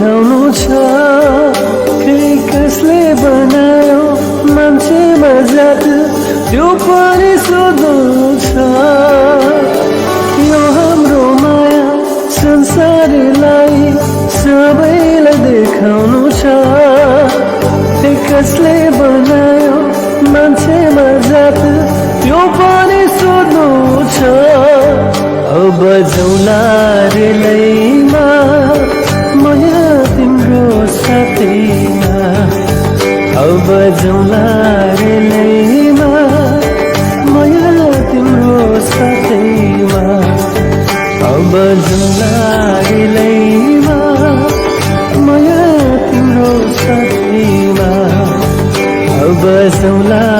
देखाउनु छ फेरि कसले बनायो मान्छेमा जात त्यो पनि सोध्नु छ यो हाम्रो माया संसारलाई सबैलाई देखाउनु छ फेरि कसले बनायो मान्छेमा जात त्यो पनि सोध्नु छ अब जाउँला रेलैमा म यहाँ तिम्रो साथैमा अब जाउँला रेलैमा म यहाँ तिम्रो साथैमा अब जाउँला रेलैमा म यहाँ तिम्रो साथैमा अब जाउँला